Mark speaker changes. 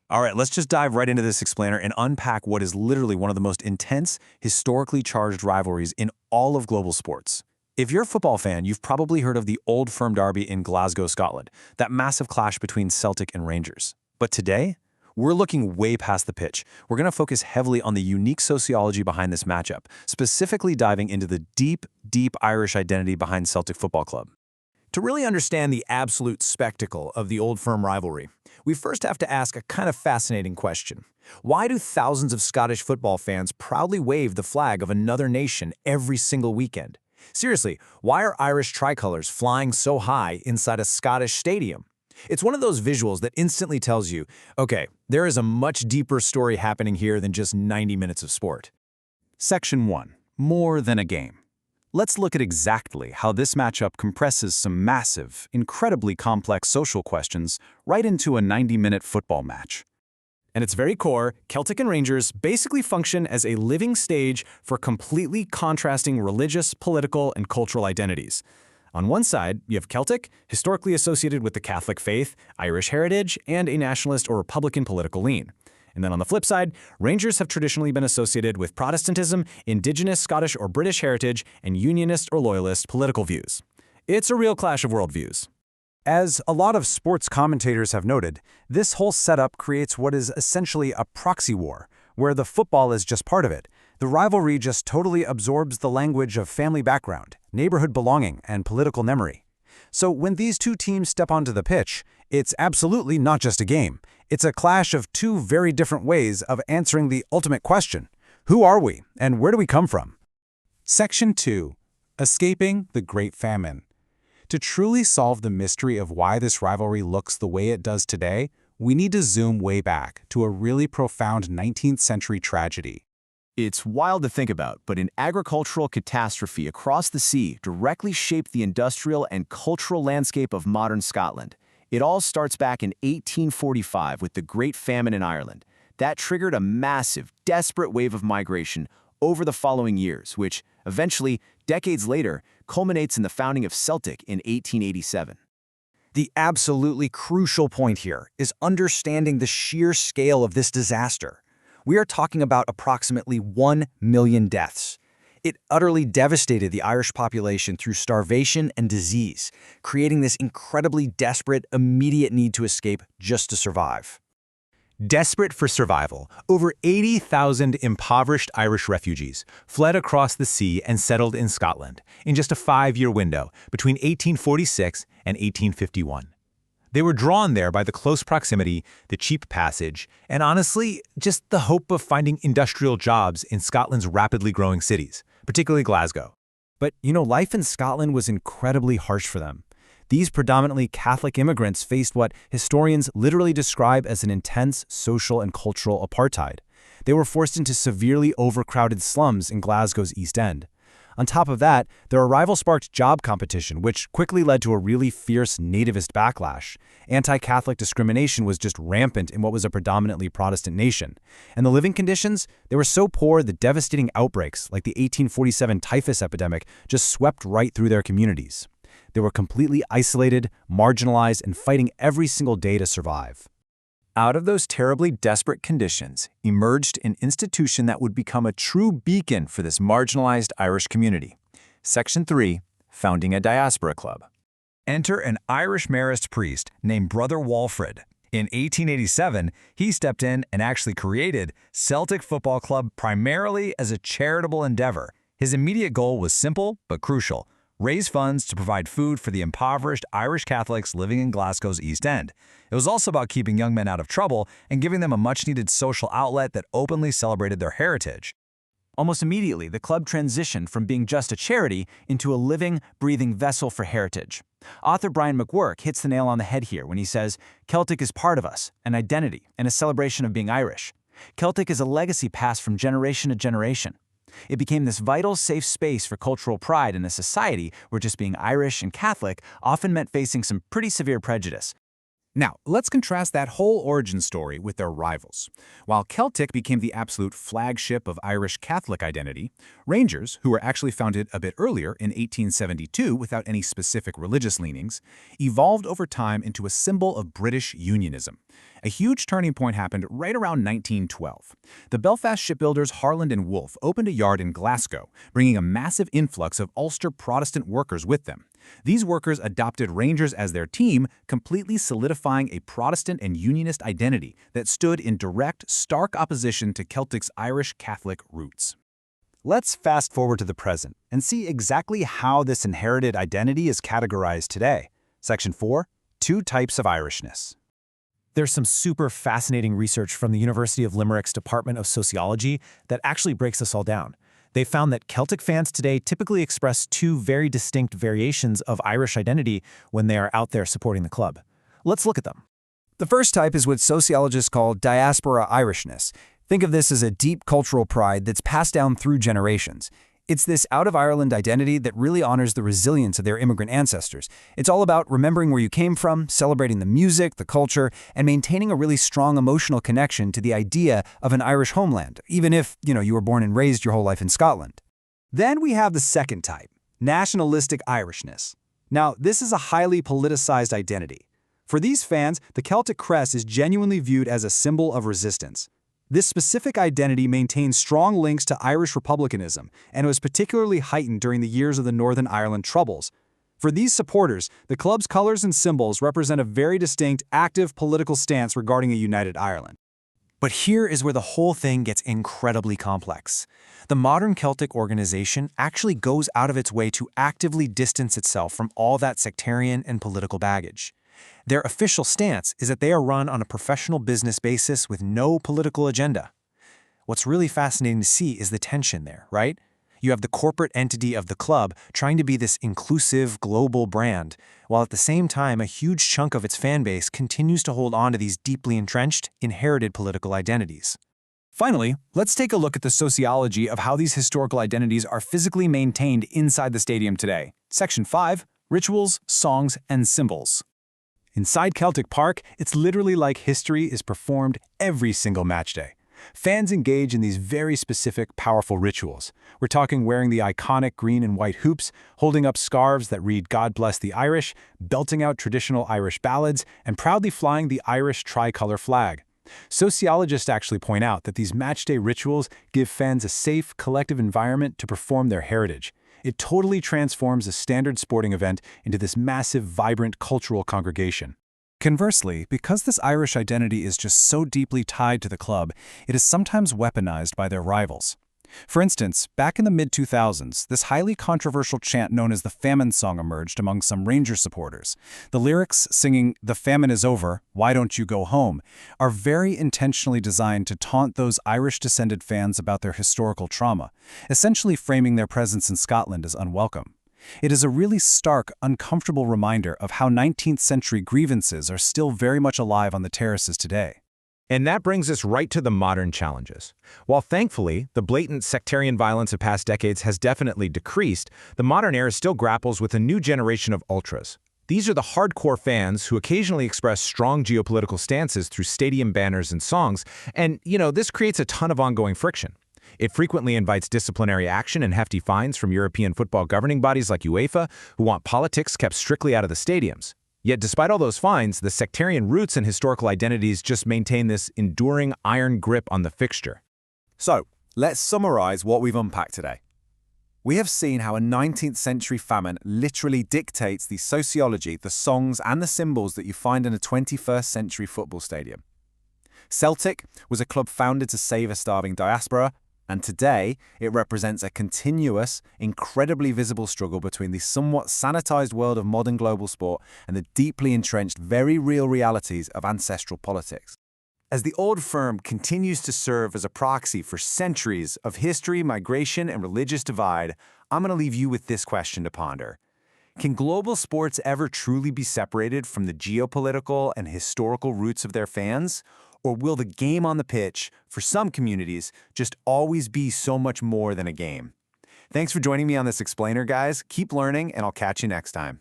Speaker 1: All right, let's just dive right into this explainer and unpack what is literally one of the most intense, historically charged rivalries in all of global sports. If you're a football fan, you've probably heard of the Old Firm Derby in Glasgow, Scotland, that massive clash between Celtic and Rangers. But today, we're looking way past the pitch. We're going to focus heavily on the unique sociology behind this matchup, specifically diving into the deep Irish identity behind Celtic Football Club.
Speaker 2: To really understand the absolute spectacle of the Old Firm rivalry, we first have to ask a kind of fascinating question. Why do thousands of Scottish football fans proudly wave the flag of another nation every single weekend? Seriously, why are Irish tricolors flying so high inside a Scottish stadium? It's one of those visuals that instantly tells you, okay, there is a much deeper story happening here than just 90 minutes of sport.
Speaker 1: Section 1. More than a game. Let's look at exactly how this matchup compresses some massive, incredibly complex social questions right into a 90-minute football match.
Speaker 2: At its very core, Celtic and Rangers basically function as a living stage for completely contrasting religious, political, and cultural identities. On one side, you have Celtic, historically associated with the Catholic faith, Irish heritage, and a nationalist or Republican political lean. And then on the flip side, Rangers have traditionally been associated with Protestantism, Indigenous Scottish or British heritage, and Unionist or Loyalist political views. It's a real clash of worldviews.
Speaker 1: As a lot of sports commentators have noted, this whole setup creates what is essentially a proxy war, where the football is just part of it. The rivalry just totally absorbs the language of family background, neighborhood belonging, and political memory. So when these two teams step onto the pitch, it's absolutely not just a game. It's a clash of two very different ways of answering the ultimate question. Who are we, and where do we come from? Section 2. Escaping the Great Famine. To truly solve the mystery of why this rivalry looks the way it does today, we need to zoom way back to a really profound 19th century tragedy.
Speaker 3: It's wild to think about, but an agricultural catastrophe across the sea directly shaped the industrial and cultural landscape of modern Scotland. It all starts back in 1845 with the Great Famine in Ireland. That triggered a massive, desperate wave of migration over the following years, which eventually, decades later, culminates in the founding of Celtic in 1887.
Speaker 4: The absolutely crucial point here is understanding the sheer scale of this disaster. We are talking about approximately 1 million deaths. It utterly devastated the Irish population through starvation and disease, creating this incredibly desperate, immediate need to escape just to survive.
Speaker 1: Desperate for survival, over 80,000 impoverished Irish refugees fled across the sea and settled in Scotland in just a 5-year window between 1846 and 1851. They were drawn there by the close proximity, the cheap passage, and honestly, just the hope of finding industrial jobs in Scotland's rapidly growing cities, particularly Glasgow.
Speaker 4: But, life in Scotland was incredibly harsh for them. These predominantly Catholic immigrants faced what historians literally describe as an intense social and cultural apartheid. They were forced into severely overcrowded slums in Glasgow's East End. On top of that, their arrival sparked job competition, which quickly led to a really fierce nativist backlash. Anti-Catholic discrimination was just rampant in what was a predominantly Protestant nation. And the living conditions, they were so poor that devastating outbreaks, like the 1847 typhus epidemic, just swept right through their communities. They were completely isolated, marginalized, and fighting every single day to survive.
Speaker 1: Out of those terribly desperate conditions emerged an institution that would become a true beacon for this marginalized Irish community. Section 3. Founding a diaspora club. Enter an Irish Marist priest named Brother Walfrid. In 1887, he stepped in and actually created Celtic Football Club primarily as a charitable endeavor. His immediate goal was simple but crucial: raise funds to provide food for the impoverished Irish Catholics living in Glasgow's East End. It was also about keeping young men out of trouble and giving them a much-needed social outlet that openly celebrated their heritage.
Speaker 4: Almost immediately, the club transitioned from being just a charity into a living, breathing vessel for heritage. Author Brian McWork hits the nail on the head here when he says, "Celtic is part of us, an identity, and a celebration of being Irish. Celtic is a legacy passed from generation to generation. It became this vital, safe space for cultural pride in a society where just being Irish and Catholic often meant facing some pretty severe prejudice."
Speaker 2: Now, let's contrast that whole origin story with their rivals. While Celtic became the absolute flagship of Irish Catholic identity, Rangers, who were actually founded a bit earlier in 1872 without any specific religious leanings, evolved over time into a symbol of British unionism. A huge turning point happened right around 1912. The Belfast shipbuilders Harland and Wolff opened a yard in Glasgow, bringing a massive influx of Ulster Protestant workers with them. These workers adopted Rangers as their team, completely solidifying a Protestant and Unionist identity that stood in direct, stark opposition to Celtic's Irish Catholic roots.
Speaker 1: Let's fast forward to the present and see exactly how this inherited identity is categorized today. Section 4, Two Types of Irishness.
Speaker 4: There's some super fascinating research from the University of Limerick's Department of Sociology that actually breaks this all down. They found that Celtic fans today typically express two very distinct variations of Irish identity when they are out there supporting the club. Let's look at them. The first type is what sociologists call diaspora Irishness. Think of this as a deep cultural pride that's passed down through generations. It's this out-of-Ireland identity that really honors the resilience of their immigrant ancestors. It's all about remembering where you came from, celebrating the music, the culture, and maintaining a really strong emotional connection to the idea of an Irish homeland, even if, you were born and raised your whole life in Scotland.
Speaker 1: Then we have the second type, nationalistic Irishness. Now, this is a highly politicized identity. For these fans, the Celtic crest is genuinely viewed as a symbol of resistance. This specific identity maintains strong links to Irish republicanism and was particularly heightened during the years of the Northern Ireland Troubles. For these supporters, the club's colors and symbols represent a very distinct, active political stance regarding a united Ireland.
Speaker 4: But here is where the whole thing gets incredibly complex. The modern Celtic organization actually goes out of its way to actively distance itself from all that sectarian and political baggage. Their official stance is that they are run on a professional business basis with no political agenda. What's really fascinating to see is the tension there, right? You have the corporate entity of the club trying to be this inclusive global brand, while at the same time a huge chunk of its fan base continues to hold on to these deeply entrenched, inherited political identities. Finally, let's take a look at the sociology of how these historical identities are physically maintained inside the stadium today. Section 5, Rituals, Songs, and Symbols.
Speaker 1: Inside Celtic Park, it's literally like history is performed every single match day. Fans engage in these very specific, powerful rituals. We're talking wearing the iconic green and white hoops, holding up scarves that read "God Bless the Irish," belting out traditional Irish ballads, and proudly flying the Irish tricolor flag. Sociologists actually point out that these matchday rituals give fans a safe, collective environment to perform their heritage. It totally transforms a standard sporting event into this massive, vibrant cultural congregation.
Speaker 4: Conversely, because this Irish identity is just so deeply tied to the club, it is sometimes weaponized by their rivals. For instance, back in the mid-2000s, this highly controversial chant known as the Famine Song emerged among some Rangers supporters. The lyrics, singing "The famine is over, why don't you go home," are very intentionally designed to taunt those Irish-descended fans about their historical trauma, essentially framing their presence in Scotland as unwelcome. It is a really stark, uncomfortable reminder of how 19th-century grievances are still very much alive on the terraces today.
Speaker 2: And that brings us right to the modern challenges. While thankfully, the blatant sectarian violence of past decades has definitely decreased, the modern era still grapples with a new generation of ultras. These are the hardcore fans who occasionally express strong geopolitical stances through stadium banners and songs, and, this creates a ton of ongoing friction. It frequently invites disciplinary action and hefty fines from European football governing bodies like UEFA, who want politics kept strictly out of the stadiums. Yet despite all those fines, the sectarian roots and historical identities just maintain this enduring iron grip on the fixture.
Speaker 1: So, let's summarize what we've unpacked today. We have seen how a 19th century famine literally dictates the sociology, the songs, and the symbols that you find in a 21st century football stadium. Celtic was a club founded to save a starving diaspora, and today it represents a continuous, incredibly visible struggle between the somewhat sanitized world of modern global sport and the deeply entrenched, very real realities of ancestral politics. As the old firm continues to serve as a proxy for centuries of history, migration, and religious divide, I'm going to leave you with this question to ponder. Can global sports ever truly be separated from the geopolitical and historical roots of their fans? Or will the game on the pitch, for some communities, just always be so much more than a game? Thanks for joining me on this explainer, guys. Keep learning, and I'll catch you next time.